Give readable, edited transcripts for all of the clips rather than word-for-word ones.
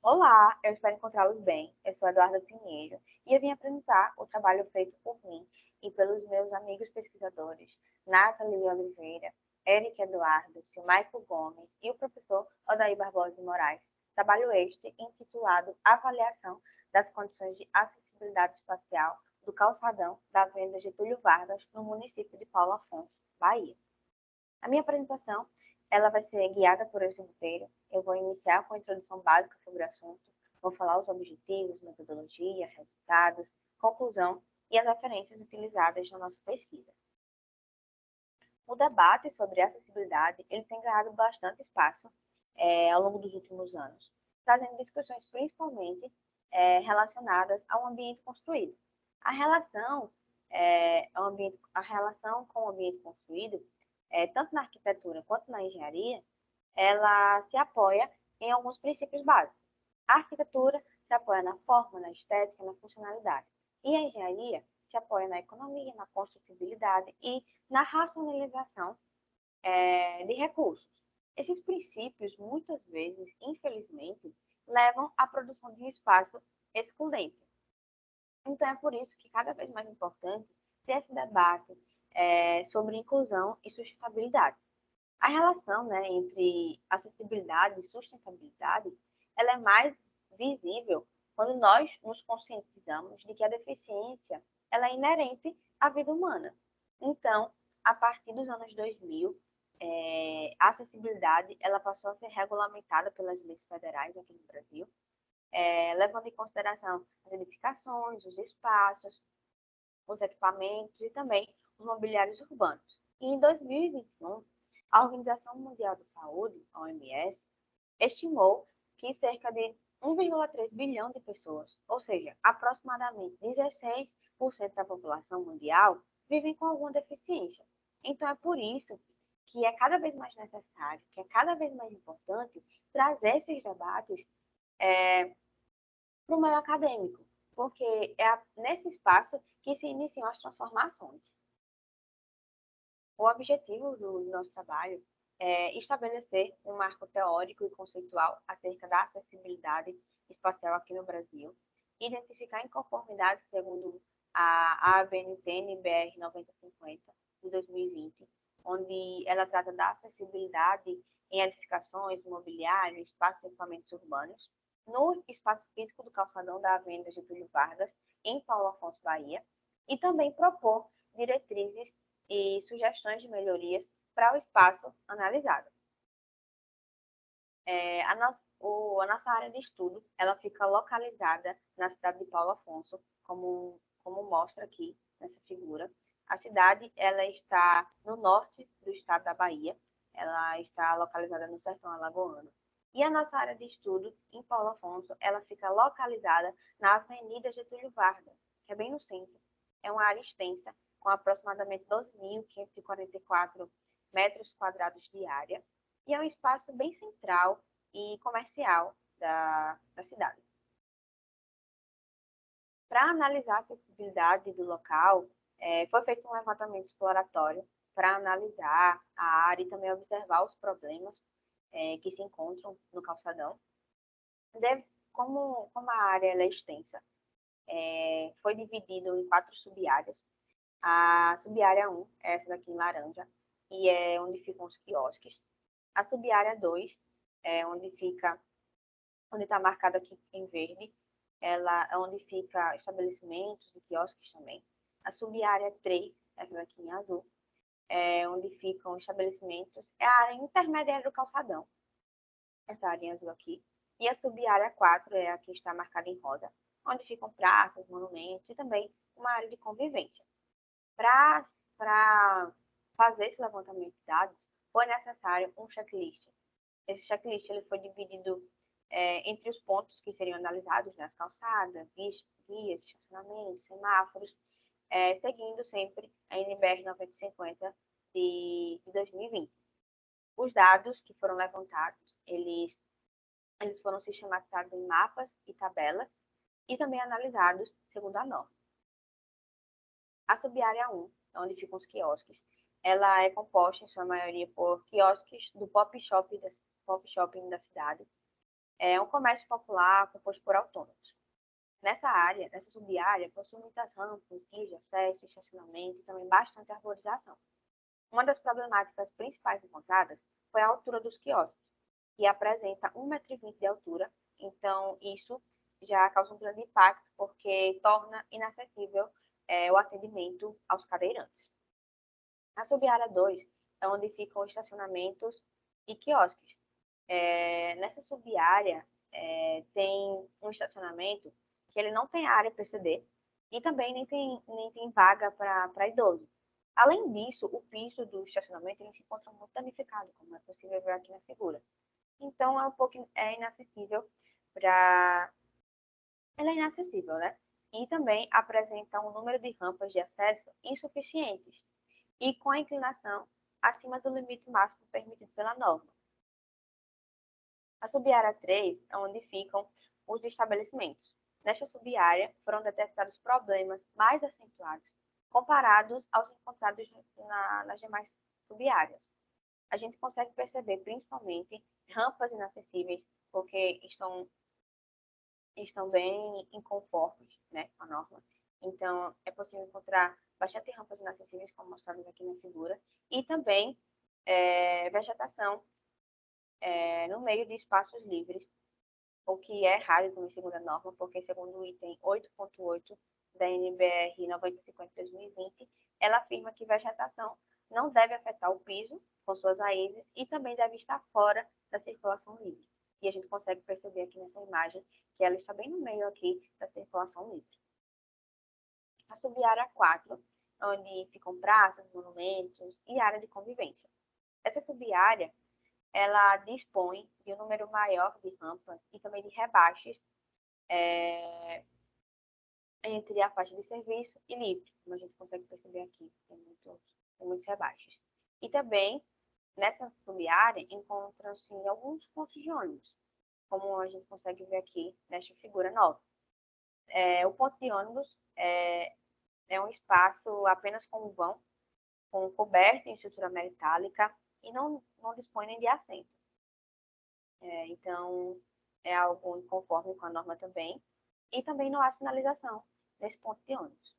Olá, eu espero encontrá-los bem. Eu sou Eduarda Pinheiro e eu vim apresentar o trabalho feito por mim e pelos meus amigos pesquisadores, Nathalie Oliveira, Eric Eduardo, Silmaico Gomes e o professor Odair Barbosa de Moraes. Trabalho este intitulado Avaliação das Condições de Acessibilidade Espacial do Calçadão da Avenida Getúlio Vargas, no município de Paulo Afonso, Bahia. A minha apresentação ela vai ser guiada por esse roteiro. Eu vou iniciar com a introdução básica sobre o assunto, vou falar os objetivos, metodologia, resultados, conclusão e as referências utilizadas na nossa pesquisa. O debate sobre acessibilidade ele tem ganhado bastante espaço ao longo dos últimos anos, trazendo discussões principalmente relacionadas ao ambiente construído. A relação, a relação com o ambiente construído tanto na arquitetura quanto na engenharia, ela se apoia em alguns princípios básicos. A arquitetura se apoia na forma, na estética, na funcionalidade. E a engenharia se apoia na economia, na construtibilidade e na racionalização de recursos. Esses princípios, muitas vezes, infelizmente, levam à produção de um espaço excludente. Então, é por isso que cada vez mais importante ter esse debate sobre inclusão e sustentabilidade. A relação entre acessibilidade e sustentabilidade ela é mais visível quando nós nos conscientizamos de que a deficiência ela é inerente à vida humana. Então, a partir dos anos 2000, a acessibilidade ela passou a ser regulamentada pelas leis federais aqui no Brasil, levando em consideração as edificações, os espaços, os equipamentos e também os mobiliários urbanos. E em 2021, a Organização Mundial de Saúde, a OMS, estimou que cerca de 1,3 bilhão de pessoas, ou seja, aproximadamente 16% da população mundial, vivem com alguma deficiência. Então, é por isso que é cada vez mais necessário, que é cada vez mais importante trazer esses debates para o meio acadêmico, porque é nesse espaço que se iniciam as transformações. O objetivo do nosso trabalho é estabelecer um marco teórico e conceitual acerca da acessibilidade espacial aqui no Brasil, identificar inconformidades segundo a ABNT BR 9050 de 2020, onde ela trata da acessibilidade em edificações, mobiliário, espaços e equipamentos urbanos, no espaço físico do calçadão da Avenida Getúlio Vargas, em Paulo Afonso, Bahia, e também propor diretrizes e sugestões de melhorias para o espaço analisado. A nossa área de estudo ela fica localizada na cidade de Paulo Afonso, como mostra aqui nessa figura. A cidade ela está no norte do estado da Bahia, ela está localizada no sertão alagoano. E a nossa área de estudo, em Paulo Afonso, ela fica localizada na Avenida Getúlio Vargas, que é bem no centro. É uma área extensa, com aproximadamente 12.544 metros quadrados de área, e é um espaço bem central e comercial da cidade. Para analisar a acessibilidade do local, foi feito um levantamento exploratório para analisar a área e também observar os problemas que se encontram no calçadão. Como a área é extensa, foi dividido em 4 sub-áreas. A sub-área 1 é essa daqui em laranja, e é onde ficam os quiosques. A sub-área 2 é onde está marcado aqui em verde, ela é onde fica estabelecimentos e quiosques também. A sub-área 3, essa daqui em azul, é onde ficam estabelecimentos, é a área intermediária do calçadão, essa área em azul aqui. E a sub-área 4 é a que está marcada em rosa, onde ficam praças, monumentos e também uma área de convivência. Para fazer esse levantamento de dados, foi necessário um checklist. Esse checklist ele foi dividido entre os pontos que seriam analisados, nas calçadas, guias, estacionamentos, semáforos, seguindo sempre a NBR 9050 de 2020. Os dados que foram levantados, eles foram sistematizados em mapas e tabelas e também analisados segundo a norma. A sub-área 1, onde ficam os quiosques, ela é composta, em sua maioria, por quiosques do pop shopping da cidade. É um comércio popular composto por autônomos. Nessa sub-área, possui muitas rampas, vias de acesso, estacionamento e também bastante arborização. Uma das problemáticas principais encontradas foi a altura dos quiosques, que apresenta 1,20 m de altura, então isso já causa um grande impacto, porque torna inacessível o atendimento aos cadeirantes. A sub-área 2 é onde ficam estacionamentos e quiosques. Nessa sub-área tem um estacionamento que ele não tem área PCD e também nem tem vaga para idoso. Além disso, o piso do estacionamento ele se encontra muito danificado, como é possível ver aqui na figura. Então, é um pouco inacessível para... Ele é inacessível, né? E também apresenta um número de rampas de acesso insuficientes e com a inclinação acima do limite máximo permitido pela norma. A sub-área 3 é onde ficam os estabelecimentos. Nesta sub-área foram detectados problemas mais acentuados comparados aos encontrados nas demais sub-áreas. A gente consegue perceber principalmente rampas inacessíveis, porque estão bem inconformes, né, com a norma. Então, é possível encontrar bastante rampas inacessíveis, como mostradas aqui na figura, e também vegetação no meio de espaços livres, o que é errado também segundo a norma, porque segundo o item 8.8 da NBR 9050/2020, ela afirma que vegetação não deve afetar o piso com suas raízes e também deve estar fora da circulação livre. E a gente consegue perceber aqui nessa imagem que ela está bem no meio aqui da circulação livre. A sub-área 4, onde ficam praças, monumentos e área de convivência. Essa sub-área ela dispõe de um número maior de rampas e também de rebaixes entre a faixa de serviço e livre, como a gente consegue perceber aqui, tem muitos rebaixes. E também, nessa sub-área, encontram-se alguns pontos de ônibus, como a gente consegue ver aqui nesta figura nova. O ponto de ônibus é um espaço apenas com um vão, com coberta em estrutura metálica e não dispõe nem de assento. Então, é algo inconforme com a norma também. E também não há sinalização nesse ponto de ônibus.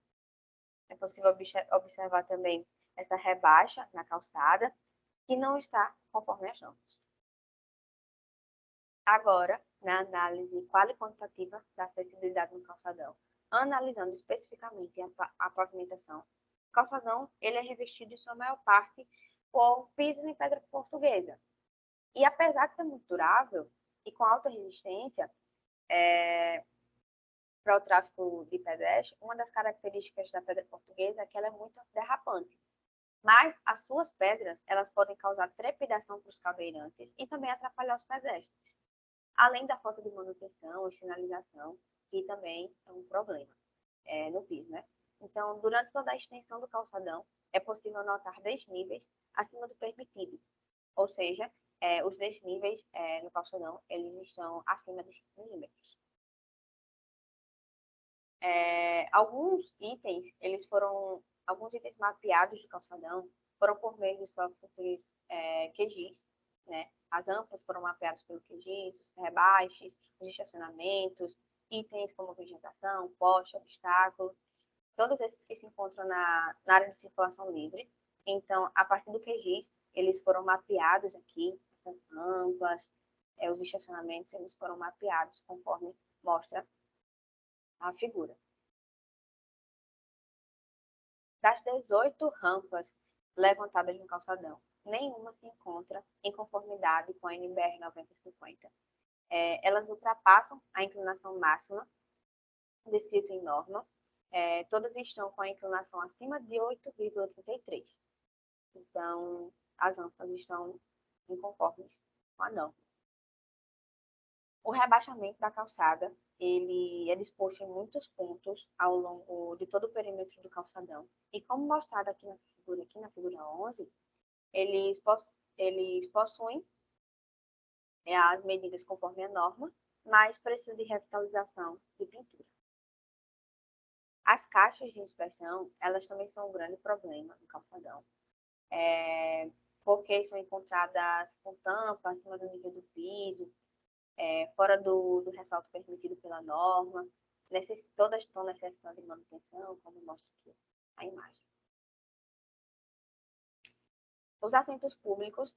É possível observar também essa rebaixa na calçada, que não está conforme as normas. Agora, na análise qual e quantitativa da acessibilidade no calçadão, analisando especificamente a pavimentação, o calçadão ele é revestido em sua maior parte por pisos em pedra portuguesa. E apesar de ser muito durável e com alta resistência para o tráfego de pedestres, uma das características da pedra portuguesa é que ela é muito derrapante. Mas as suas pedras, elas podem causar trepidação para os cadeirantes e também atrapalhar os pedestres. Além da falta de manutenção e sinalização, que também é um problema no piso, né? Então, durante toda a extensão do calçadão, é possível notar desníveis acima do permitido, ou seja, os desníveis no calçadão, eles estão acima de 5 milímetros. Alguns itens mapeados do calçadão foram por meio de softwares QGIS, né? As rampas foram mapeadas pelo QGIS, os rebaixes, os estacionamentos, itens como vegetação, poste, obstáculos, todos esses que se encontram na área de circulação livre. Então, a partir do QGIS, eles foram mapeados aqui, essas rampas, os estacionamentos, eles foram mapeados conforme mostra a figura. Das 18 rampas levantadas no calçadão, nenhuma se encontra em conformidade com a NBR 9050. Elas ultrapassam a inclinação máxima descrita em norma. Todas estão com a inclinação acima de 8,33. Então, as rampas estão inconformes com a norma. O rebaixamento da calçada, ele é disposto em muitos pontos ao longo de todo o perímetro do calçadão. E como mostrado aqui na figura 11, eles possuem as medidas conforme a norma, mas precisam de revitalização de pintura. As caixas de inspeção, elas também são um grande problema no calçadão, porque são encontradas com tampa acima do nível do piso, fora do ressalto permitido pela norma, todas estão necessitando de manutenção, como mostra aqui a imagem. Os assentos públicos,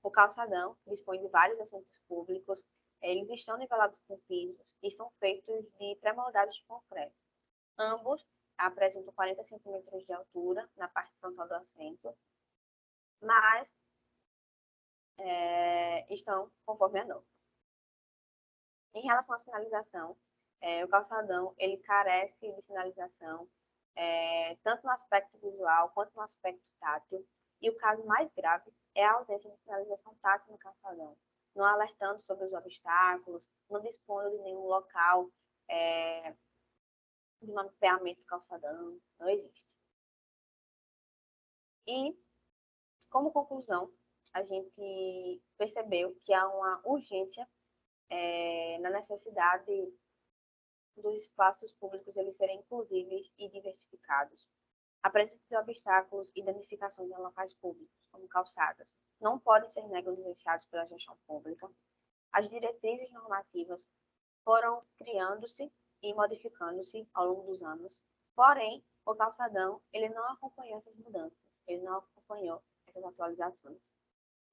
o calçadão dispõe de vários assentos públicos, eles estão nivelados com pisos e são feitos de pré-moldados de concreto. Ambos apresentam 40 centímetros de altura na parte frontal do assento, mas estão conforme a norma. Em relação à sinalização, o calçadão ele carece de sinalização, tanto no aspecto visual quanto no aspecto tátil, e o caso mais grave é a ausência de sinalização tátil no calçadão, não alertando sobre os obstáculos, não dispondo de nenhum local de mapeamento do calçadão, não existe. E, como conclusão, a gente percebeu que há uma urgência na necessidade dos espaços públicos eles serem inclusíveis e diversificados. A presença de obstáculos e danificações em locais públicos, como calçadas, não podem ser negligenciados pela gestão pública. As diretrizes normativas foram criando-se e modificando-se ao longo dos anos, porém, o calçadão ele não acompanhou essas mudanças, ele não acompanhou essas atualizações.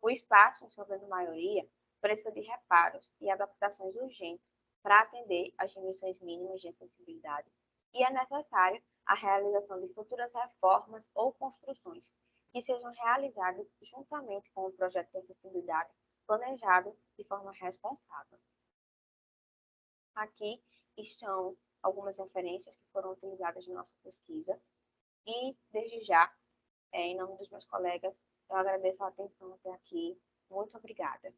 O espaço, em sua grande maioria, precisa de reparos e adaptações urgentes para atender às dimensões mínimas de acessibilidade, e é necessário a realização de futuras reformas ou construções que sejam realizadas juntamente com o projeto de acessibilidade planejado de forma responsável. Aqui estão algumas referências que foram utilizadas na nossa pesquisa e, desde já, em nome dos meus colegas, eu agradeço a atenção até aqui. Muito obrigada.